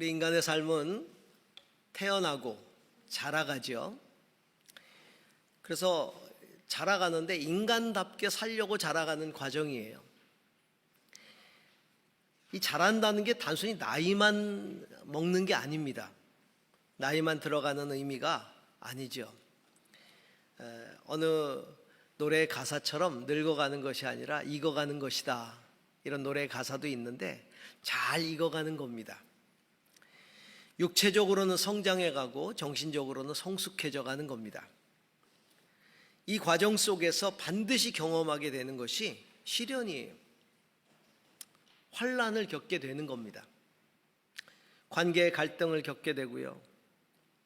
우리 인간의 삶은 태어나고 자라가죠. 그래서 자라가는데 인간답게 살려고 자라가는 과정이에요. 이 자란다는 게 단순히 나이만 먹는 게 아닙니다. 나이만 들어가는 의미가 아니죠. 어느 노래의 가사처럼 늙어가는 것이 아니라 익어가는 것이다, 이런 노래의 가사도 있는데 잘 익어가는 겁니다. 육체적으로는 성장해가고 정신적으로는 성숙해져 가는 겁니다. 이 과정 속에서 반드시 경험하게 되는 것이 시련이에요. 환난을 겪게 되는 겁니다. 관계의 갈등을 겪게 되고요,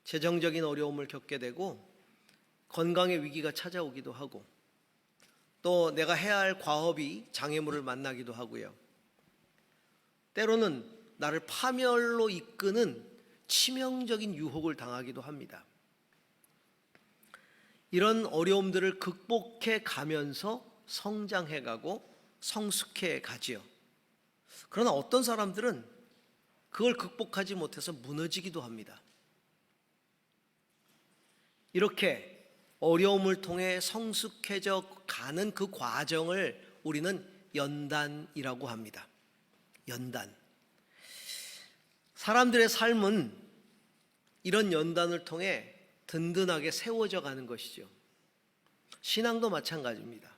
재정적인 어려움을 겪게 되고, 건강의 위기가 찾아오기도 하고, 또 내가 해야 할 과업이 장애물을 만나기도 하고요, 때로는 나를 파멸로 이끄는 치명적인 유혹을 당하기도 합니다. 이런 어려움들을 극복해 가면서 성장해 가고 성숙해 가지요. 그러나 어떤 사람들은 그걸 극복하지 못해서 무너지기도 합니다. 이렇게 어려움을 통해 성숙해져 가는 그 과정을 우리는 연단이라고 합니다. 연단. 사람들의 삶은 이런 연단을 통해 든든하게 세워져 가는 것이죠. 신앙도 마찬가지입니다.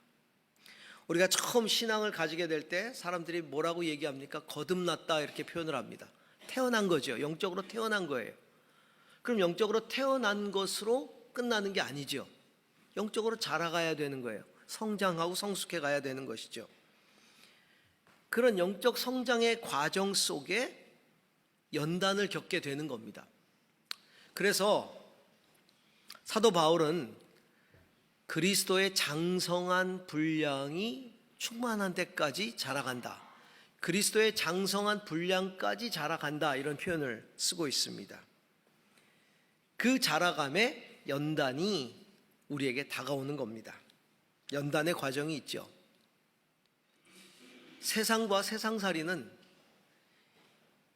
우리가 처음 신앙을 가지게 될 때 사람들이 뭐라고 얘기합니까? 거듭났다, 이렇게 표현을 합니다. 태어난 거죠. 영적으로 태어난 거예요. 그럼 영적으로 태어난 것으로 끝나는 게 아니죠. 영적으로 자라가야 되는 거예요. 성장하고 성숙해 가야 되는 것이죠. 그런 영적 성장의 과정 속에 연단을 겪게 되는 겁니다. 그래서 사도 바울은 그리스도의 장성한 분량이 충만한 데까지 자라간다, 그리스도의 장성한 분량까지 자라간다, 이런 표현을 쓰고 있습니다. 그 자라감에 연단이 우리에게 다가오는 겁니다. 연단의 과정이 있죠. 세상과 세상살이는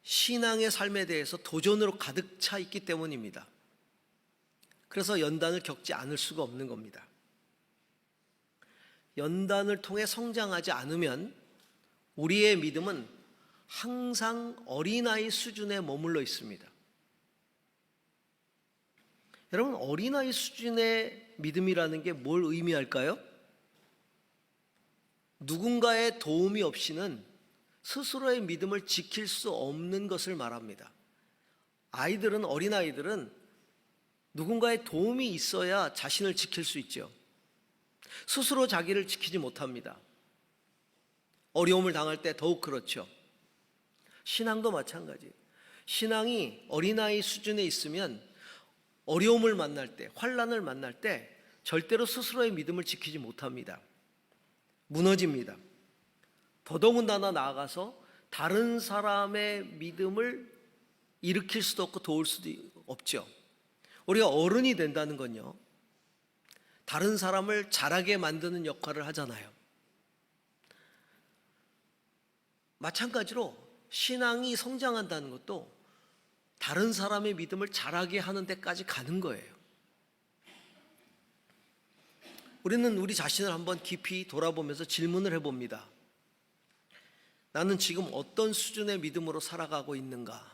신앙의 삶에 대해서 도전으로 가득 차 있기 때문입니다. 그래서 연단을 겪지 않을 수가 없는 겁니다. 연단을 통해 성장하지 않으면 우리의 믿음은 항상 어린아이 수준에 머물러 있습니다. 여러분, 어린아이 수준의 믿음이라는 게 뭘 의미할까요? 누군가의 도움이 없이는 스스로의 믿음을 지킬 수 없는 것을 말합니다. 아이들은, 어린아이들은 누군가의 도움이 있어야 자신을 지킬 수 있죠. 스스로 자기를 지키지 못합니다. 어려움을 당할 때 더욱 그렇죠. 신앙도 마찬가지예요. 신앙이 어린아이 수준에 있으면 어려움을 만날 때, 환난을 만날 때 절대로 스스로의 믿음을 지키지 못합니다. 무너집니다. 더더군다나 나아가서 다른 사람의 믿음을 일으킬 수도 없고 도울 수도 없죠. 우리가 어른이 된다는 건요, 다른 사람을 자라게 만드는 역할을 하잖아요. 마찬가지로 신앙이 성장한다는 것도 다른 사람의 믿음을 자라게 하는 데까지 가는 거예요. 우리는 우리 자신을 한번 깊이 돌아보면서 질문을 해봅니다. 나는 지금 어떤 수준의 믿음으로 살아가고 있는가?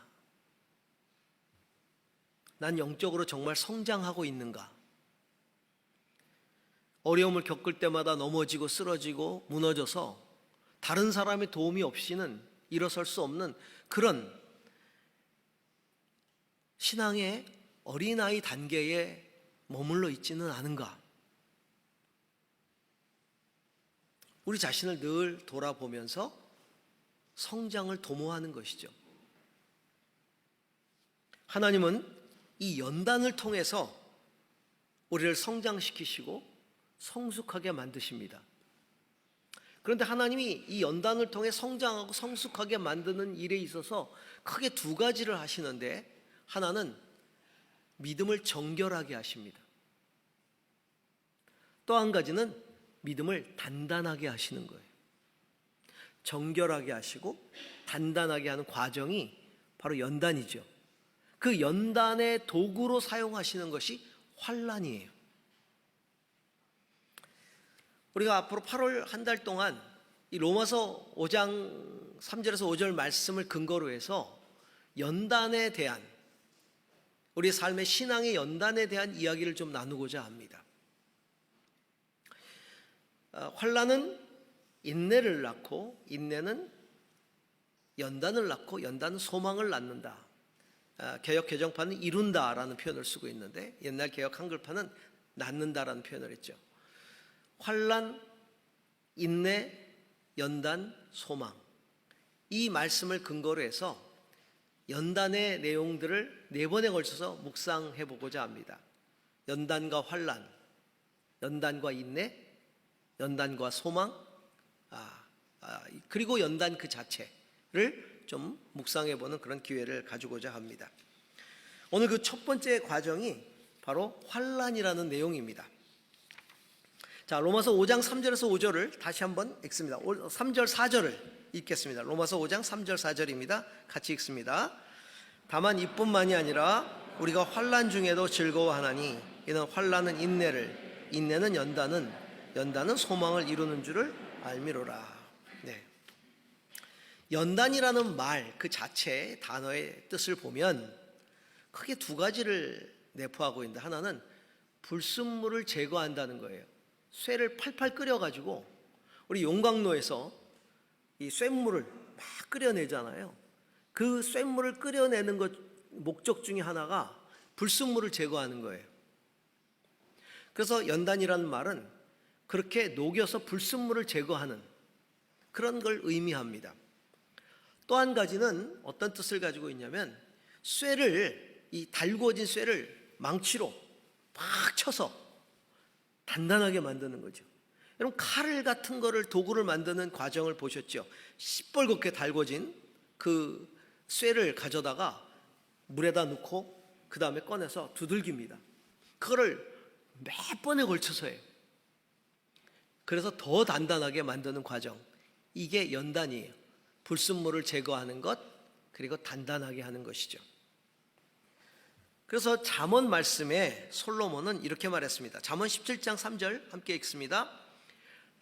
난 영적으로 정말 성장하고 있는가? 어려움을 겪을 때마다 넘어지고 쓰러지고 무너져서 다른 사람의 도움이 없이는 일어설 수 없는 그런 신앙의 어린아이 단계에 머물러 있지는 않은가? 우리 자신을 늘 돌아보면서 성장을 도모하는 것이죠. 하나님은 이 연단을 통해서 우리를 성장시키시고 성숙하게 만드십니다. 그런데 하나님이 이 연단을 통해 성장하고 성숙하게 만드는 일에 있어서 크게 두 가지를 하시는데, 하나는 믿음을 정결하게 하십니다. 또 한 가지는 믿음을 단단하게 하시는 거예요. 정결하게 하시고 단단하게 하는 과정이 바로 연단이죠. 그 연단의 도구로 사용하시는 것이 환난이에요. 우리가 앞으로 8월 한 달 동안 이 로마서 5장 3절에서 5절 말씀을 근거로 해서 연단에 대한, 우리 삶의 신앙의 연단에 대한 이야기를 좀 나누고자 합니다. 환난은 인내를 낳고, 인내는 연단을 낳고, 연단은 소망을 낳는다. 개역 개정판은 이룬다라는 표현을 쓰고 있는데, 옛날 개역 한글판은 낳는다라는 표현을 했죠. 환난, 인내, 연단, 소망, 이 말씀을 근거로 해서 연단의 내용들을 4번에 걸쳐서 묵상해 보고자 합니다. 연단과 환난, 연단과 인내, 연단과 소망, 그리고 연단 그 자체를 좀 묵상해 보는 그런 기회를 가지고자 합니다. 오늘 그 첫 번째 과정이 바로 환난이라는 내용입니다. 자, 로마서 5장 3절에서 5절을 다시 한번 읽습니다. 3절 4절을 읽겠습니다. 로마서 5장 3절 4절입니다. 같이 읽습니다. 다만 이뿐만이 아니라 우리가 환난 중에도 즐거워하나니 이는 환난은 인내를, 인내는 연단은, 연단은 소망을 이루는 줄을 알미로라. 네. 연단이라는 말 그 자체의 단어의 뜻을 보면 크게 2가지를 내포하고 있는데, 하나는 불순물을 제거한다는 거예요. 쇠를 팔팔 끓여가지고 우리 용광로에서 이 쇳물을 막 끓여내잖아요. 그 쇳물을 끓여내는 것 목적 중에 하나가 불순물을 제거하는 거예요. 그래서 연단이라는 말은 그렇게 녹여서 불순물을 제거하는 그런 걸 의미합니다. 또 한 가지는 어떤 뜻을 가지고 있냐면, 쇠를, 이 달구어진 쇠를 망치로 막 쳐서 단단하게 만드는 거죠. 여러분, 칼 같은 거를, 도구를 만드는 과정을 보셨죠? 시뻘겋게 달궈진 그 쇠를 가져다가 물에다 넣고 그 다음에 꺼내서 두들깁니다. 그거를 몇 번에 걸쳐서 해요. 그래서 더 단단하게 만드는 과정, 이게 연단이에요. 불순물을 제거하는 것, 그리고 단단하게 하는 것이죠. 그래서 잠언 말씀에 솔로몬은 이렇게 말했습니다. 잠언 17장 3절 함께 읽습니다.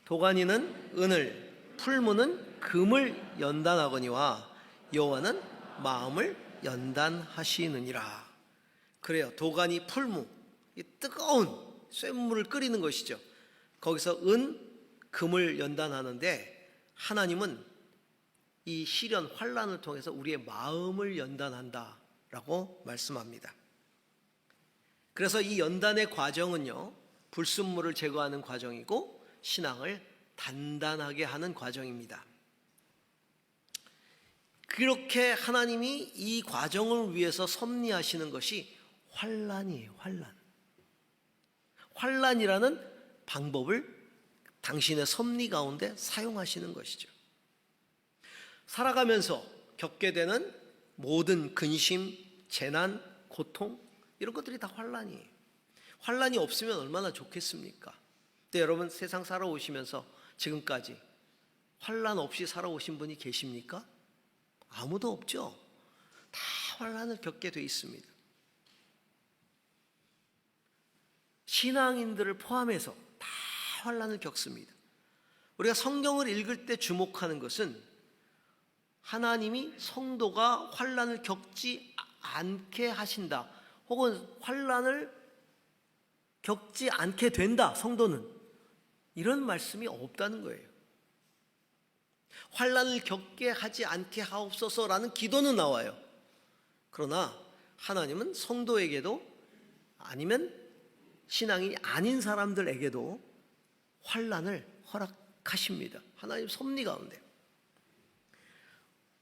도가니는 은을, 풀무는 금을 연단하거니와 여호와는 마음을 연단하시느니라. 그래요. 도가니, 풀무, 이 뜨거운 쇳물을 끓이는 것이죠. 거기서 은, 금을 연단하는데, 하나님은 이 시련, 환난을 통해서 우리의 마음을 연단한다라고 말씀합니다. 그래서 이 연단의 과정은요, 불순물을 제거하는 과정이고 신앙을 단단하게 하는 과정입니다. 그렇게 하나님이 이 과정을 위해서 섭리하시는 것이 환난이에요. 환난. 환난이라는 방법을 당신의 섭리 가운데 사용하시는 것이죠. 살아가면서 겪게 되는 모든 근심, 재난, 고통, 이런 것들이 다 환난이에요. 환난이 없으면 얼마나 좋겠습니까? 근데 여러분, 세상 살아오시면서 지금까지 환난 없이 살아오신 분이 계십니까? 아무도 없죠. 다 환난을 겪게 돼 있습니다. 신앙인들을 포함해서 다 환난을 겪습니다. 우리가 성경을 읽을 때 주목하는 것은 하나님이 성도가 환난을 겪지 않게 하신다, 혹은 환난을 겪지 않게 된다, 성도는, 이런 말씀이 없다는 거예요. 환난을 겪게 하지 않게 하옵소서라는 기도는 나와요. 그러나 하나님은 성도에게도, 아니면 신앙인이 아닌 사람들에게도 환난을 허락하십니다. 하나님 섭리 가운데.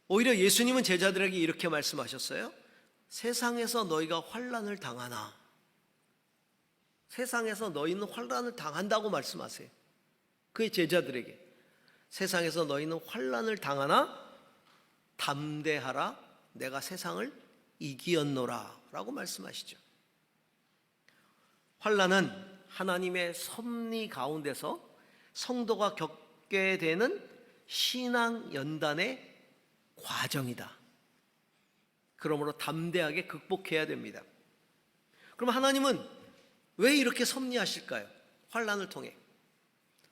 오히려 예수님은 제자들에게 이렇게 말씀하셨어요. 세상에서 너희가 환난을 당하나, 세상에서 너희는 환난을 당한다고 말씀하세요. 그의 제자들에게 세상에서 너희는 환난을 당하나 담대하라, 내가 세상을 이기었노라 라고 말씀하시죠. 환난은 하나님의 섭리 가운데서 성도가 겪게 되는 신앙 연단의 과정이다. 그러므로 담대하게 극복해야 됩니다. 그럼 하나님은 왜 이렇게 섭리하실까요? 환난을 통해.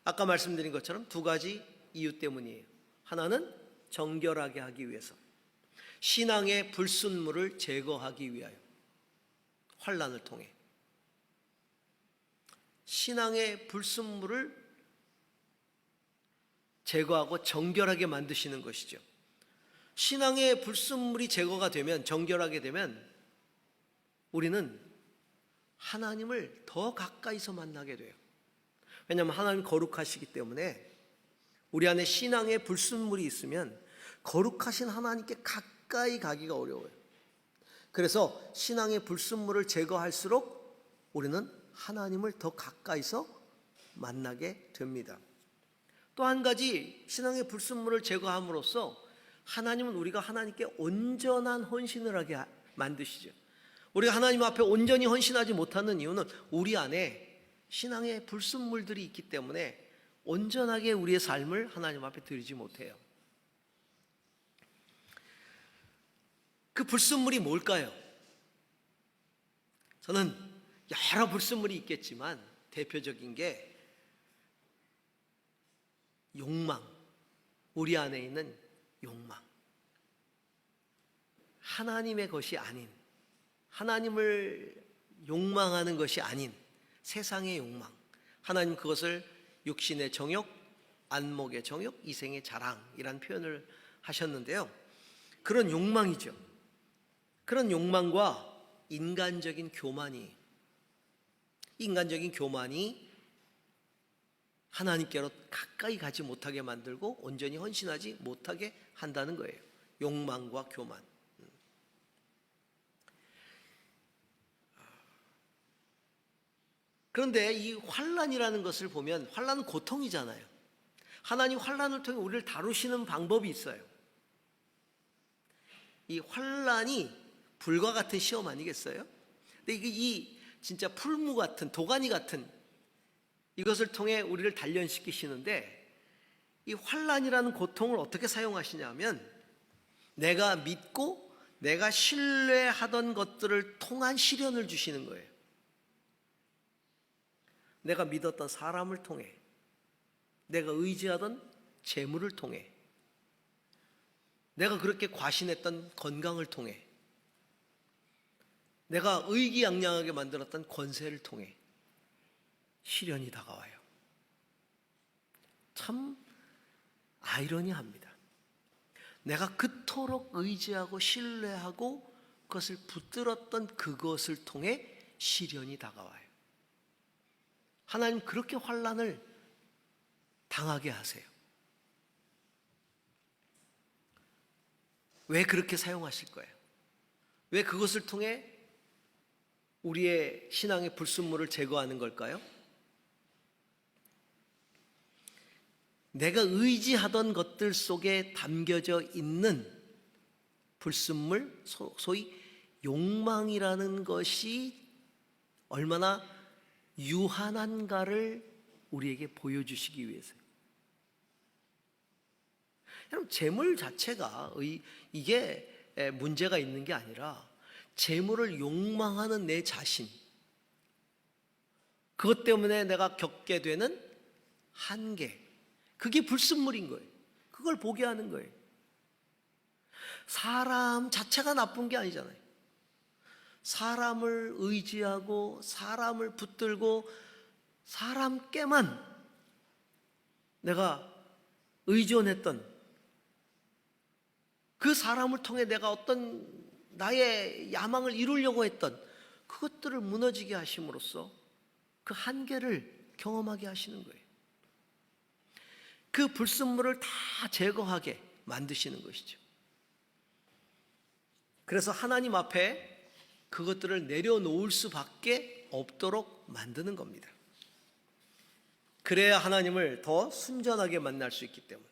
아까 말씀드린 것처럼 두 가지 이유 때문이에요. 하나는 정결하게 하기 위해서, 신앙의 불순물을 제거하기 위하여. 환난을 통해 신앙의 불순물을 제거하고 정결하게 만드시는 것이죠. 신앙의 불순물이 제거가 되면, 정결하게 되면 우리는 하나님을 더 가까이서 만나게 돼요. 왜냐하면 하나님 거룩하시기 때문에 우리 안에 신앙의 불순물이 있으면 거룩하신 하나님께 가까이 가기가 어려워요. 그래서 신앙의 불순물을 제거할수록 우리는 하나님을 더 가까이서 만나게 됩니다. 또 한 가지, 신앙의 불순물을 제거함으로써 하나님은 우리가 하나님께 온전한 헌신을 하게 만드시죠. 우리가 하나님 앞에 온전히 헌신하지 못하는 이유는 우리 안에 신앙의 불순물들이 있기 때문에 온전하게 우리의 삶을 하나님 앞에 드리지 못해요. 그 불순물이 뭘까요? 저는 여러 불순물이 있겠지만 대표적인 게 욕망, 우리 안에 있는 욕망. 하나님의 것이 아닌, 하나님을 욕망하는 것이 아닌 세상의 욕망. 하나님 그것을 육신의 정욕, 안목의 정욕, 이생의 자랑이라는 표현을 하셨는데요. 그런 욕망이죠. 그런 욕망과 인간적인 교만이 하나님께로 가까이 가지 못하게 만들고 온전히 헌신하지 못하게 한다는 거예요. 욕망과 교만. 그런데 이 환난이라는 것을 보면, 환난은 고통이잖아요. 하나님 환난을 통해 우리를 다루시는 방법이 있어요. 이 환난이 불과 같은 시험 아니겠어요? 근데 이 진짜 풀무 같은, 도가니 같은 이것을 통해 우리를 단련시키시는데, 이 환난이라는 고통을 어떻게 사용하시냐면 내가 믿고 내가 신뢰하던 것들을 통한 시련을 주시는 거예요. 내가 믿었던 사람을 통해, 내가 의지하던 재물을 통해, 내가 그렇게 과신했던 건강을 통해, 내가 의기양양하게 만들었던 권세를 통해 시련이 다가와요. 참 아이러니합니다. 내가 그토록 의지하고 신뢰하고 그것을 붙들었던 그것을 통해 시련이 다가와요. 하나님 그렇게 환난을 당하게 하세요. 왜 그렇게 사용하실 거예요? 왜 그것을 통해 우리의 신앙의 불순물을 제거하는 걸까요? 내가 의지하던 것들 속에 담겨져 있는 불순물, 소위 욕망이라는 것이 얼마나 유한한가를 우리에게 보여주시기 위해서요. 여러분, 재물 자체가 이게 문제가 있는 게 아니라 재물을 욕망하는 내 자신, 그것 때문에 내가 겪게 되는 한계, 그게 불순물인 거예요. 그걸 보게 하는 거예요. 사람 자체가 나쁜 게 아니잖아요. 사람을 의지하고 사람을 붙들고 사람께만 내가 의존했던 그 사람을 통해 내가 어떤 나의 야망을 이루려고 했던 그것들을 무너지게 하심으로써 그 한계를 경험하게 하시는 거예요. 그 불순물을 다 제거하게 만드시는 것이죠. 그래서 하나님 앞에 그것들을 내려놓을 수밖에 없도록 만드는 겁니다. 그래야 하나님을 더 순전하게 만날 수 있기 때문에,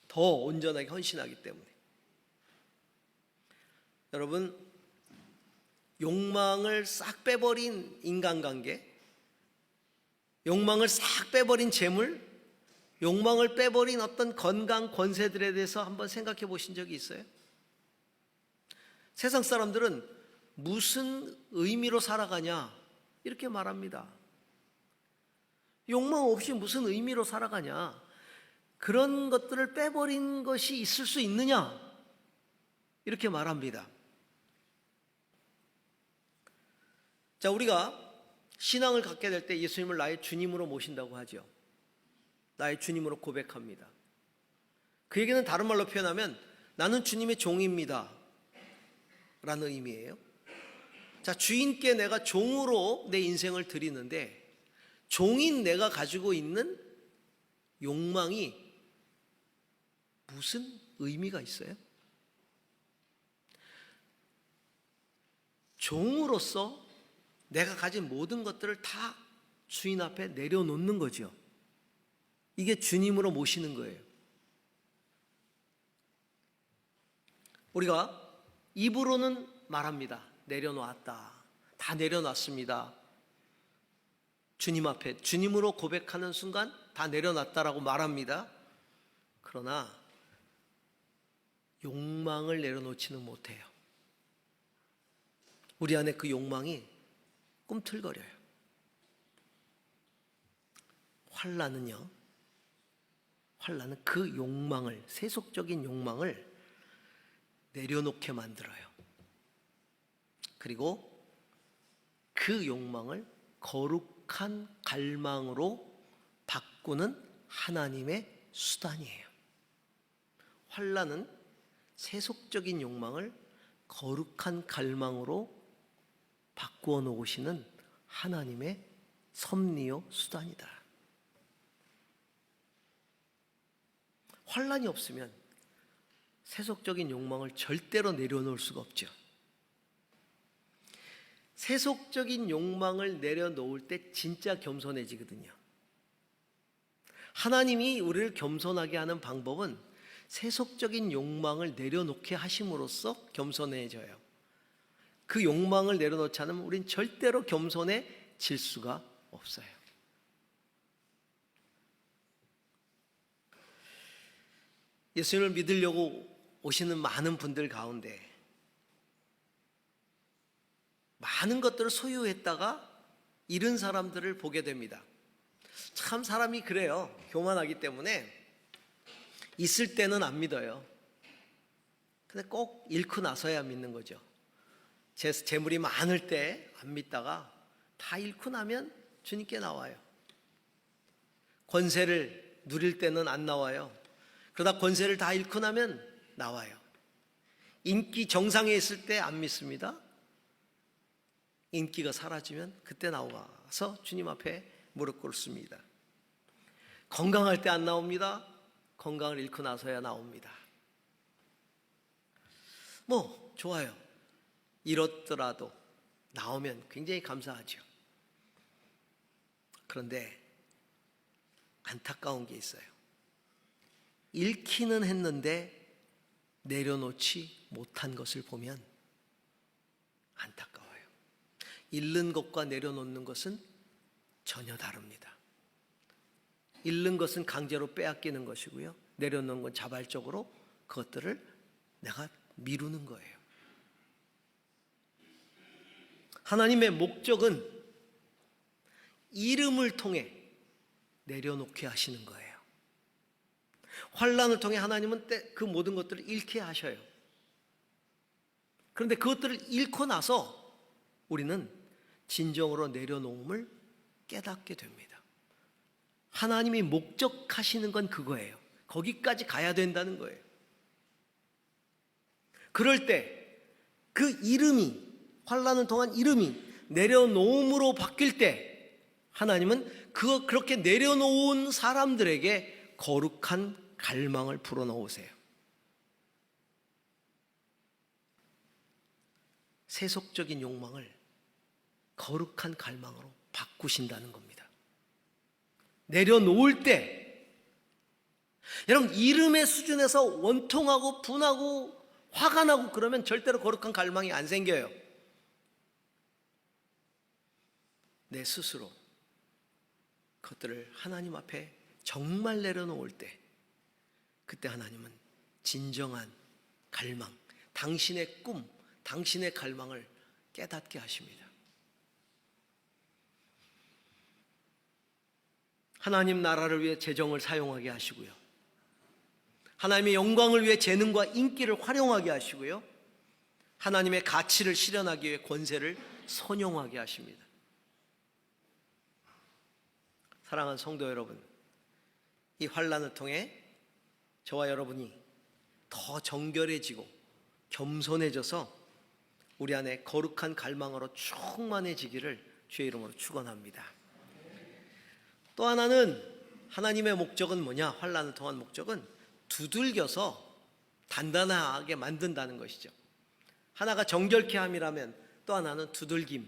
더 온전하게 헌신하기 때문에. 여러분, 욕망을 싹 빼버린 인간관계, 욕망을 싹 빼버린 재물, 욕망을 빼버린 어떤 건강, 권세들에 대해서 한번 생각해 보신 적이 있어요? 세상 사람들은 무슨 의미로 살아가냐 이렇게 말합니다. 욕망 없이 무슨 의미로 살아가냐, 그런 것들을 빼버린 것이 있을 수 있느냐 이렇게 말합니다. 자, 우리가 신앙을 갖게 될 때 예수님을 나의 주님으로 모신다고 하죠. 나의 주님으로 고백합니다. 그 얘기는 다른 말로 표현하면 나는 주님의 종입니다 라는 의미예요. 자, 주인께 내가 종으로 내 인생을 드리는데 종인 내가 가지고 있는 욕망이 무슨 의미가 있어요? 종으로서 내가 가진 모든 것들을 다 주인 앞에 내려놓는 거죠. 이게 주님으로 모시는 거예요. 우리가 입으로는 말합니다. 내려놓았다. 다 내려놨습니다. 주님 앞에 주님으로 고백하는 순간 다 내려놨다라고 말합니다. 그러나 욕망을 내려놓지는 못해요. 우리 안에 그 욕망이 꿈틀거려요. 환난은요, 환난은 그 욕망을, 세속적인 욕망을 내려놓게 만들어요. 그리고 그 욕망을 거룩한 갈망으로 바꾸는 하나님의 수단이에요. 환난은 세속적인 욕망을 거룩한 갈망으로 바꾸어 놓으시는 하나님의 섭리요 수단이다. 환난이 없으면 세속적인 욕망을 절대로 내려놓을 수가 없죠. 세속적인 욕망을 내려놓을 때 진짜 겸손해지거든요. 하나님이 우리를 겸손하게 하는 방법은 세속적인 욕망을 내려놓게 하심으로써 겸손해져요. 그 욕망을 내려놓지 않으면 우린 절대로 겸손해질 수가 없어요. 예수님을 믿으려고 오시는 많은 분들 가운데 많은 것들을 소유했다가 잃은 사람들을 보게 됩니다. 참 사람이 그래요. 교만하기 때문에 있을 때는 안 믿어요. 근데 꼭 잃고 나서야 믿는 거죠. 재물이 많을 때 안 믿다가 다 잃고 나면 주님께 나와요. 권세를 누릴 때는 안 나와요. 그러다 권세를 다 잃고 나면 나와요. 인기 정상에 있을 때 안 믿습니다. 인기가 사라지면 그때 나와서 주님 앞에 무릎 꿇습니다. 건강할 때 안 나옵니다. 건강을 잃고 나서야 나옵니다. 뭐 좋아요. 잃었더라도 나오면 굉장히 감사하죠. 그런데 안타까운 게 있어요. 잃기는 했는데 내려놓지 못한 것을 보면 안타까워요. 잃는 것과 내려놓는 것은 전혀 다릅니다. 잃는 것은 강제로 빼앗기는 것이고요, 내려놓는 건 자발적으로 그것들을 내가 미루는 거예요. 하나님의 목적은 이름을 통해 내려놓게 하시는 거예요. 환난을 통해 하나님은 그 모든 것들을 잃게 하셔요. 그런데 그것들을 잃고 나서 우리는 진정으로 내려놓음을 깨닫게 됩니다. 하나님이 목적하시는 건 그거예요. 거기까지 가야 된다는 거예요. 그럴 때 그 이름이, 환난을 통한 이름이 내려놓음으로 바뀔 때 하나님은 그렇게 내려놓은 사람들에게 거룩한 갈망을 불어넣으세요. 세속적인 욕망을 거룩한 갈망으로 바꾸신다는 겁니다. 내려놓을 때, 여러분, 이름의 수준에서 원통하고 분하고 화가 나고 그러면 절대로 거룩한 갈망이 안 생겨요. 내 스스로 그것들을 하나님 앞에 정말 내려놓을 때, 그때 하나님은 진정한 갈망, 당신의 꿈, 당신의 갈망을 깨닫게 하십니다. 하나님 나라를 위해 재정을 사용하게 하시고요. 하나님의 영광을 위해 재능과 인기를 활용하게 하시고요. 하나님의 가치를 실현하기 위해 권세를 선용하게 하십니다. 사랑하는 성도 여러분, 이 환난을 통해 저와 여러분이 더 정결해지고 겸손해져서 우리 안에 거룩한 갈망으로 충만해지기를 주의 이름으로 축원합니다. 또 하나는 하나님의 목적은 뭐냐? 환난을 통한 목적은 두들겨서 단단하게 만든다는 것이죠. 하나가 정결케 함이라면 또 하나는 두들김,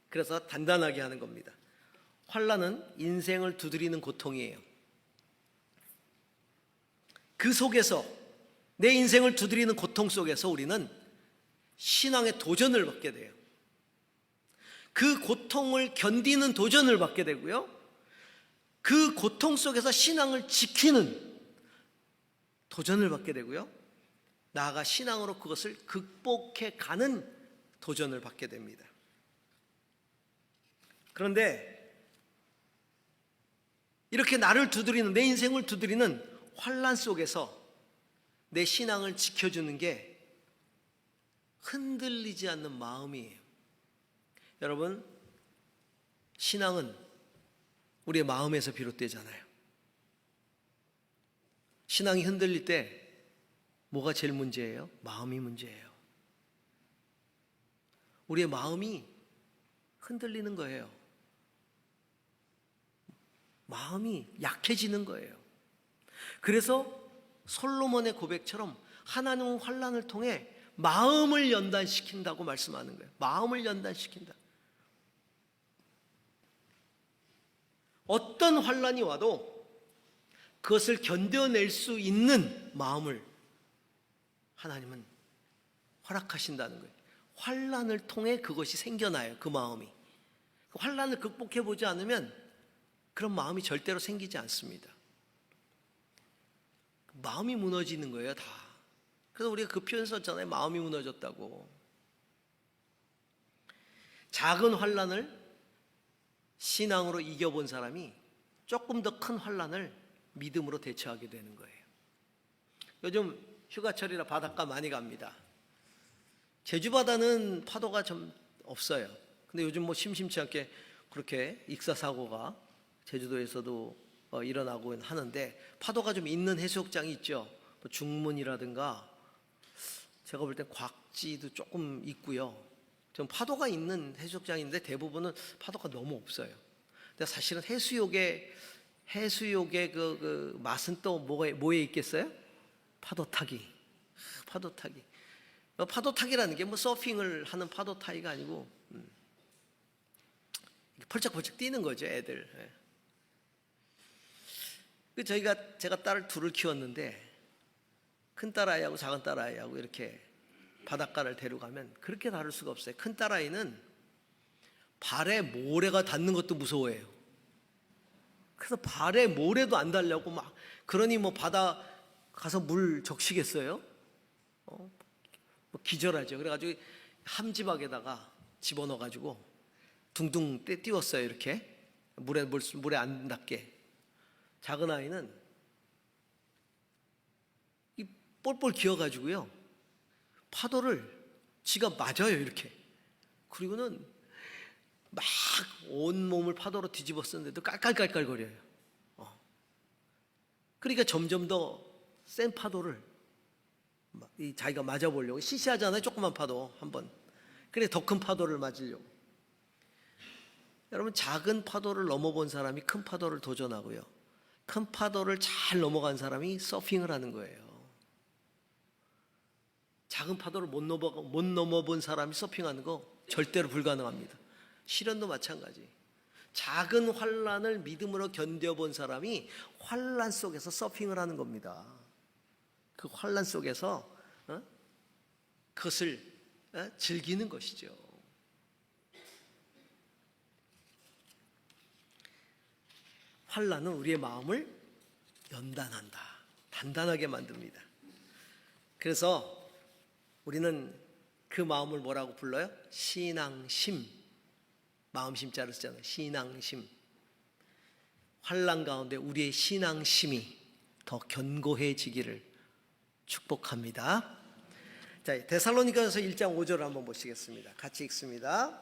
그래서 단단하게 하는 겁니다. 환난은 인생을 두드리는 고통이에요. 그 속에서, 내 인생을 두드리는 고통 속에서 우리는 신앙의 도전을 받게 돼요. 그 고통을 견디는 도전을 받게 되고요, 그 고통 속에서 신앙을 지키는 도전을 받게 되고요, 나아가 신앙으로 그것을 극복해 가는 도전을 받게 됩니다. 그런데 이렇게 나를 두드리는, 내 인생을 두드리는 환난 속에서 내 신앙을 지켜주는 게 흔들리지 않는 마음이에요. 여러분, 신앙은 우리의 마음에서 비롯되잖아요. 신앙이 흔들릴 때 뭐가 제일 문제예요? 마음이 문제예요. 우리의 마음이 흔들리는 거예요. 마음이 약해지는 거예요. 그래서 솔로몬의 고백처럼 하나님은 환난을 통해 마음을 연단시킨다고 말씀하는 거예요. 마음을 연단시킨다. 어떤 환난이 와도 그것을 견뎌낼 수 있는 마음을 하나님은 허락하신다는 거예요. 환난을 통해 그것이 생겨나요. 그 마음이. 환난을 극복해 보지 않으면 그런 마음이 절대로 생기지 않습니다. 마음이 무너지는 거예요, 다. 그래서 우리가 그 표현 썼잖아요. 마음이 무너졌다고. 작은 환난을 신앙으로 이겨본 사람이 조금 더 큰 환난을 믿음으로 대처하게 되는 거예요. 요즘 휴가철이라 바닷가 많이 갑니다. 제주 바다는 파도가 좀 없어요. 근데 요즘 뭐 심심치 않게 그렇게 익사사고가 제주도에서도 일어나고 하는데, 파도가 좀 있는 해수욕장이 있죠. 뭐 중문이라든가 제가 볼 때 곽지도 조금 있고요. 좀 파도가 있는 해수욕장인데 대부분은 파도가 너무 없어요. 근데 사실은 해수욕의 그 맛은 또 뭐에 있겠어요? 파도 타기. 파도 타기. 파도 타기라는 게 뭐 서핑을 하는 파도 타기가 아니고 펄쩍펄쩍 뛰는 거죠, 애들. 제가 딸을 둘을 키웠는데, 큰 딸아이하고 작은 딸아이하고 이렇게 바닷가를 데려가면 그렇게 다를 수가 없어요. 큰 딸아이는 발에 모래가 닿는 것도 무서워해요. 그래서 발에 모래도 안 닿으려고 막, 그러니 뭐 바다 가서 물 적시겠어요? 뭐 기절하죠. 그래가지고 함지박에다가 집어넣어가지고 둥둥 띄웠어요. 이렇게 물에 안 닿게. 작은 아이는 이 뻘뻘 기어가지고요, 파도를 지가 맞아요, 이렇게. 그리고는 막 온몸을 파도로 뒤집어 쓰는데도 깔깔깔깔거려요. 그러니까 점점 더 센 파도를 자기가 맞아보려고, 시시하잖아요, 조그만 파도 한번. 그래 더 큰 파도를 맞으려고. 여러분, 작은 파도를 넘어본 사람이 큰 파도를 도전하고요, 큰 파도를 잘 넘어간 사람이 서핑을 하는 거예요. 작은 파도를 못 넘어본 사람이 서핑하는 거 절대로 불가능합니다. 실현도 마찬가지. 작은 환난을 믿음으로 견뎌본 사람이 환난 속에서 서핑을 하는 겁니다. 그 환난 속에서 그것을 즐기는 것이죠. 환난은 우리의 마음을 연단한다, 단단하게 만듭니다. 그래서 우리는 그 마음을 뭐라고 불러요? 신앙심. 마음심자를 쓰잖아요. 신앙심. 환난 가운데 우리의 신앙심이 더 견고해지기를 축복합니다. 자, 데살로니가서 1장 5절을 한번 보시겠습니다. 같이 읽습니다.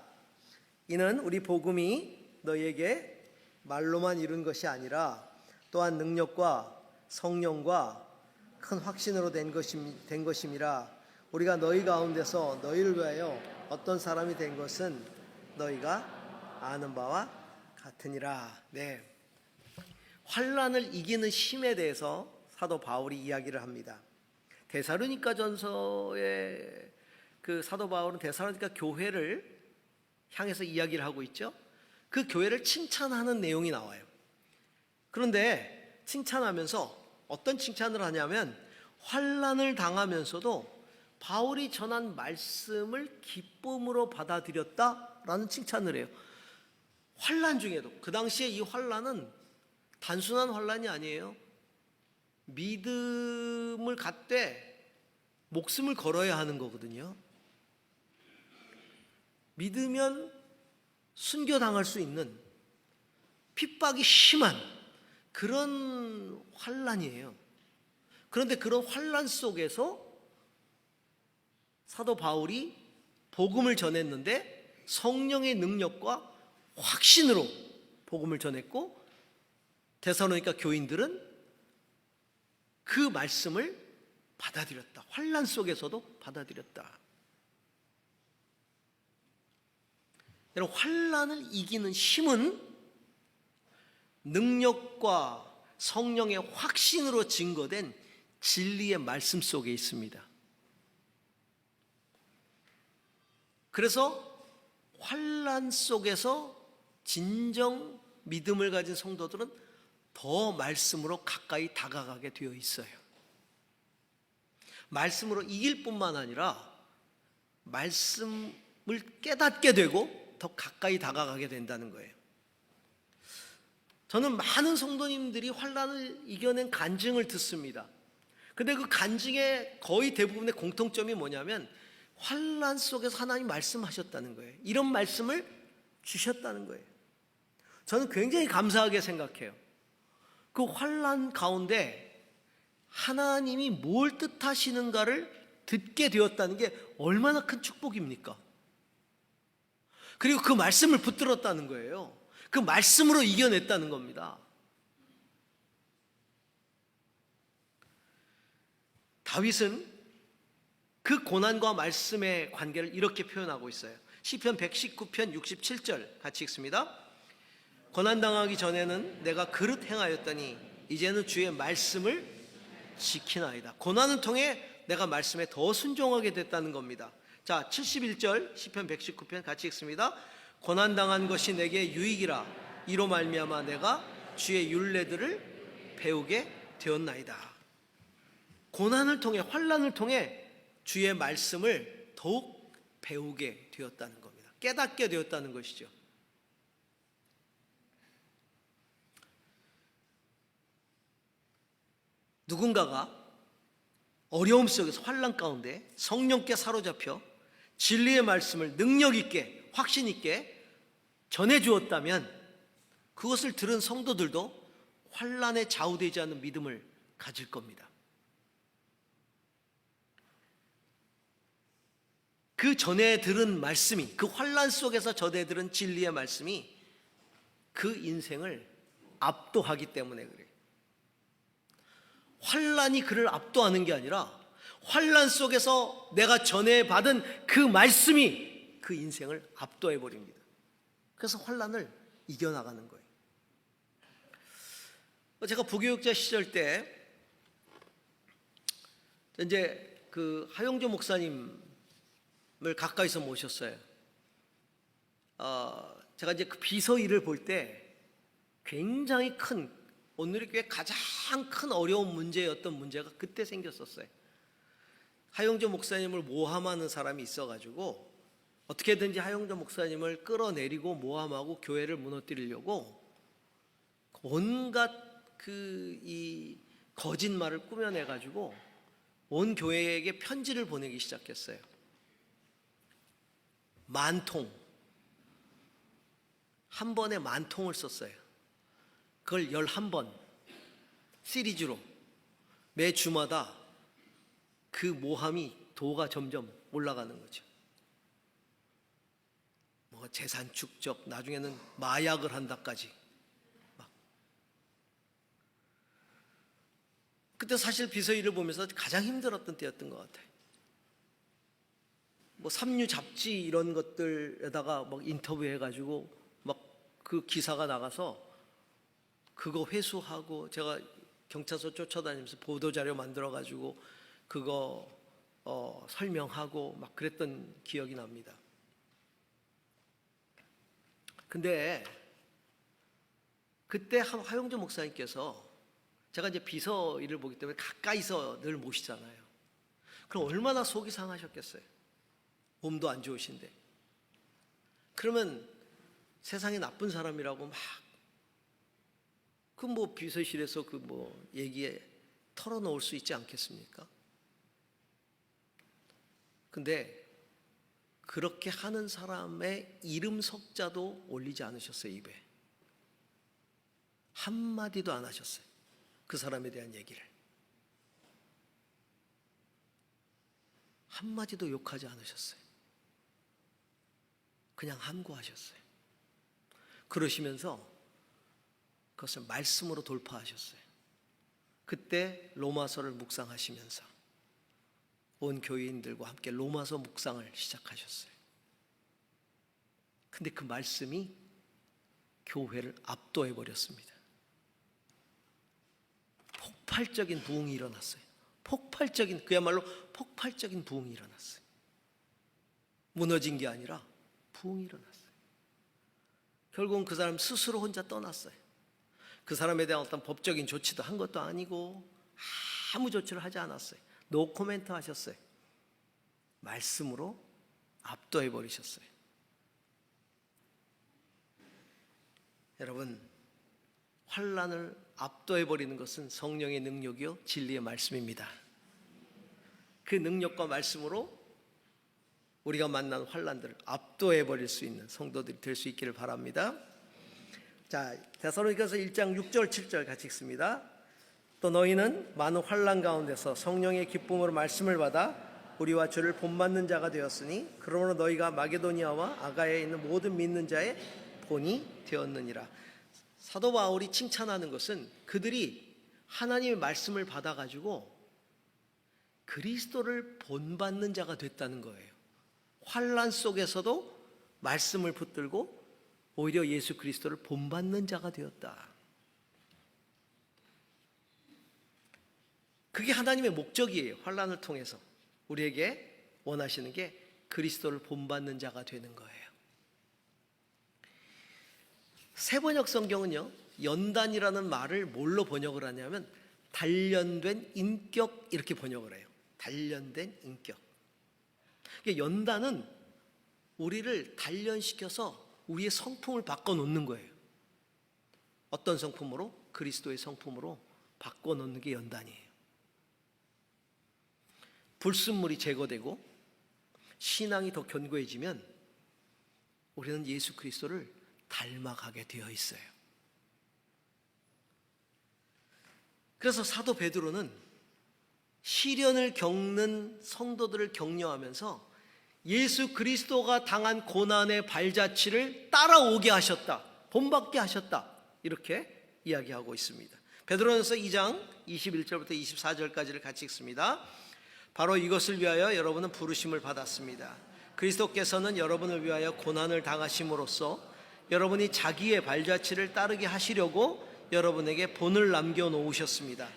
이는 우리 복음이 너희에게 말로만 이룬 것이 아니라 또한 능력과 성령과 큰 확신으로 된 것임이라. 우리가 너희 가운데서 너희를 위하여 어떤 사람이 된 것은 너희가 아는 바와 같으니라. 네, 환난을 이기는 힘에 대해서 사도 바울이 이야기를 합니다. 데살로니가전서의 그 사도 바울은 데살로니가 교회를 향해서 이야기를 하고 있죠. 그 교회를 칭찬하는 내용이 나와요. 그런데 칭찬하면서 어떤 칭찬을 하냐면 환난을 당하면서도 바울이 전한 말씀을 기쁨으로 받아들였다라는 칭찬을 해요. 환난 중에도, 그 당시에 이 환난은 단순한 환난이 아니에요. 믿음을 갖되 목숨을 걸어야 하는 거거든요. 믿으면 순교당할 수 있는 핍박이 심한 그런 환난이에요. 그런데 그런 환난 속에서 사도 바울이 복음을 전했는데 성령의 능력과 확신으로 복음을 전했고, 데살로니가 교인들은 그 말씀을 받아들였다. 환난 속에서도 받아들였다. 여러분, 환난을 이기는 힘은 능력과 성령의 확신으로 증거된 진리의 말씀 속에 있습니다. 그래서 환난 속에서 진정 믿음을 가진 성도들은 더 말씀으로 가까이 다가가게 되어 있어요. 말씀으로 이길 뿐만 아니라 말씀을 깨닫게 되고 더 가까이 다가가게 된다는 거예요. 저는 많은 성도님들이 환난을 이겨낸 간증을 듣습니다. 근데 그 간증의 거의 대부분의 공통점이 뭐냐면 환난 속에서 하나님 말씀하셨다는 거예요. 이런 말씀을 주셨다는 거예요. 저는 굉장히 감사하게 생각해요. 그 환난 가운데 하나님이 뭘 뜻하시는가를 듣게 되었다는 게 얼마나 큰 축복입니까? 그리고 그 말씀을 붙들었다는 거예요. 그 말씀으로 이겨냈다는 겁니다. 다윗은 그 고난과 말씀의 관계를 이렇게 표현하고 있어요. 시편 119편 67절 같이 읽습니다. 고난당하기 전에는 내가 그릇 행하였더니 이제는 주의 말씀을 지키나이다. 고난을 통해 내가 말씀에 더 순종하게 됐다는 겁니다. 자, 71절 시편 119편 같이 읽습니다. 고난당한 것이 내게 유익이라. 이로 말미암아 내가 주의 율례들을 배우게 되었나이다. 고난을 통해, 환난을 통해 주의 말씀을 더욱 배우게 되었다는 겁니다. 깨닫게 되었다는 것이죠. 누군가가 어려움 속에서, 환난 가운데 성령께 사로잡혀 진리의 말씀을 능력 있게, 확신 있게 전해 주었다면 그것을 들은 성도들도 환난에 좌우되지 않는 믿음을 가질 겁니다. 그 전에 들은 말씀이, 그 환난 속에서 전해 들은 진리의 말씀이 그 인생을 압도하기 때문에 그래요. 환난이 그를 압도하는 게 아니라 환난 속에서 내가 전해받은 그 말씀이 그 인생을 압도해 버립니다. 그래서 환난을 이겨나가는 거예요. 제가 부교육자 시절 때 이제 그 하용조 목사님을 가까이서 모셨어요. 제가 이제 그 비서 일을 볼 때 굉장히 큰, 오늘의 교회 가장 큰 어려운 문제였던 문제가 그때 생겼었어요. 하용조 목사님을 모함하는 사람이 있어가지고 어떻게든지 하용조 목사님을 끌어내리고 모함하고 교회를 무너뜨리려고 온갖 이 거짓말을 꾸며내가지고 온 교회에게 편지를 보내기 시작했어요. 만통, 한 번에 만통을 썼어요. 그걸 11번 시리즈로 매 주마다 그 모함이 도가 점점 올라가는 거죠. 뭐 재산 축적, 나중에는 마약을 한다까지. 그때 사실 비서일을 보면서 가장 힘들었던 때였던 것 같아요. 뭐 삼류 잡지 이런 것들에다가 막 인터뷰해가지고 막 그 기사가 나가서 그거 회수하고, 제가 경찰서 쫓아다니면서 보도자료 만들어가지고 그거 설명하고 막 그랬던 기억이 납니다. 근데 그때 하용조 목사님께서, 제가 이제 비서 일을 보기 때문에 가까이서 늘 모시잖아요. 그럼 얼마나 속이 상하셨겠어요. 몸도 안 좋으신데. 그러면 세상에 나쁜 사람이라고 막 그 뭐 비서실에서 그 뭐 얘기에 털어놓을 수 있지 않겠습니까? 근데 그렇게 하는 사람의 이름 석자도 올리지 않으셨어요. 입에 한마디도 안 하셨어요. 그 사람에 대한 얘기를 한마디도 욕하지 않으셨어요. 그냥 함구하셨어요. 그러시면서 그것을 말씀으로 돌파하셨어요. 그때 로마서를 묵상하시면서 온 교회인들과 함께 로마서 묵상을 시작하셨어요. 근데 그 말씀이 교회를 압도해 버렸습니다. 폭발적인 부흥이 일어났어요. 그야말로 폭발적인 부흥이 일어났어요. 무너진 게 아니라 부흥이 일어났어요. 결국은 그 사람 스스로 혼자 떠났어요. 그 사람에 대한 어떤 법적인 조치도 한 것도 아니고 아무 조치를 하지 않았어요. 노 코멘트 하셨어요. 말씀으로 압도해 버리셨어요. 여러분, 환난을 압도해 버리는 것은 성령의 능력이요 진리의 말씀입니다. 그 능력과 말씀으로 우리가 만난 환난들을 압도해 버릴 수 있는 성도들이 될 수 있기를 바랍니다. 자, 데살로니가서 1장 6절 7절 같이 읽습니다. 또 너희는 많은 환난 가운데서 성령의 기쁨으로 말씀을 받아 우리와 주를 본받는 자가 되었으니 그러므로 너희가 마게도니아와 아가야에 있는 모든 믿는 자의 본이 되었느니라. 사도 바울이 칭찬하는 것은 그들이 하나님의 말씀을 받아가지고 그리스도를 본받는 자가 됐다는 거예요. 환난 속에서도 말씀을 붙들고 오히려 예수 그리스도를 본받는 자가 되었다. 그게 하나님의 목적이에요. 환난을 통해서 우리에게 원하시는 게 그리스도를 본받는 자가 되는 거예요. 새번역 성경은요, 연단이라는 말을 뭘로 번역을 하냐면 단련된 인격, 이렇게 번역을 해요. 단련된 인격. 연단은 우리를 단련시켜서 우리의 성품을 바꿔놓는 거예요. 어떤 성품으로? 그리스도의 성품으로 바꿔놓는 게 연단이에요. 불순물이 제거되고 신앙이 더 견고해지면 우리는 예수 그리스도를 닮아가게 되어 있어요. 그래서 사도 베드로는 시련을 겪는 성도들을 격려하면서 예수 그리스도가 당한 고난의 발자취를 따라오게 하셨다, 본받게 하셨다, 이렇게 이야기하고 있습니다. 베드로전서 2장 21절부터 24절까지를 같이 읽습니다. 바로 이것을 위하여 여러분은 부르심을 받았습니다. 그리스도께서는 여러분을 위하여 고난을 당하심으로써 여러분이 자기의 발자취를 따르게 하시려고 여러분에게 본을 남겨놓으셨습니다.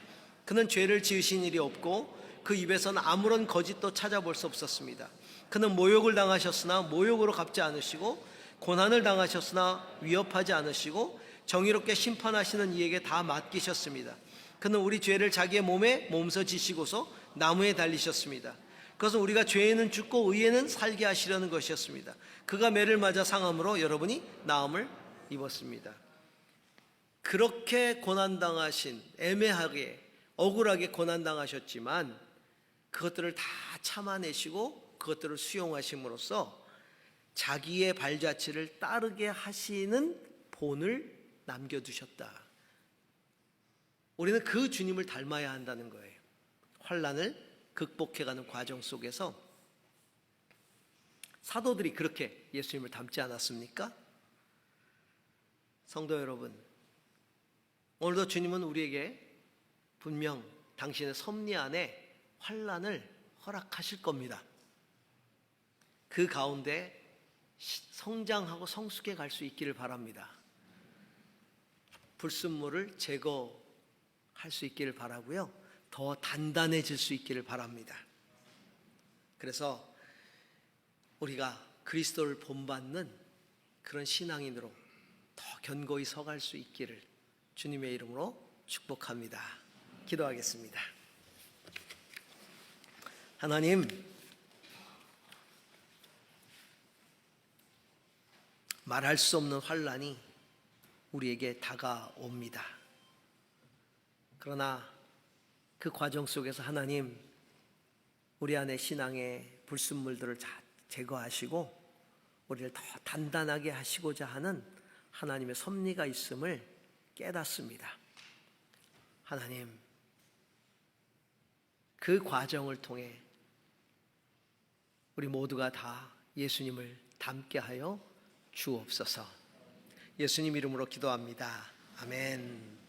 그는 죄를 지으신 일이 없고 그 입에서는 아무런 거짓도 찾아볼 수 없었습니다. 그는 모욕을 당하셨으나 모욕으로 갚지 않으시고 고난을 당하셨으나 위협하지 않으시고 정의롭게 심판하시는 이에게 다 맡기셨습니다. 그는 우리 죄를 자기의 몸에 몸서 지시고서 나무에 달리셨습니다. 그것은 우리가 죄에는 죽고 의에는 살게 하시려는 것이었습니다. 그가 매를 맞아 상함으로 여러분이 나음을 입었습니다. 그렇게 고난당하신, 애매하게 억울하게 고난당하셨지만 그것들을 다 참아내시고 그것들을 수용하심으로써 자기의 발자취를 따르게 하시는 본을 남겨두셨다. 우리는 그 주님을 닮아야 한다는 거예요. 환난을 극복해가는 과정 속에서 사도들이 그렇게 예수님을 닮지 않았습니까? 성도 여러분, 오늘도 주님은 우리에게 분명 당신의 섭리 안에 환난을 허락하실 겁니다. 그 가운데 성장하고 성숙해 갈 수 있기를 바랍니다. 불순물을 제거할 수 있기를 바라고요. 더 단단해질 수 있기를 바랍니다. 그래서 우리가 그리스도를 본받는 그런 신앙인으로 더 견고히 서갈 수 있기를 주님의 이름으로 축복합니다. 기도하겠습니다. 하나님, 말할 수 없는 환난이 우리에게 다가옵니다. 그러나 그 과정 속에서 하나님, 우리 안에 신앙의 불순물들을 제거하시고 우리를 더 단단하게 하시고자 하는 하나님의 섭리가 있음을 깨닫습니다. 하나님, 그 과정을 통해 우리 모두가 다 예수님을 닮게 하여 주옵소서. 예수님 이름으로 기도합니다. 아멘.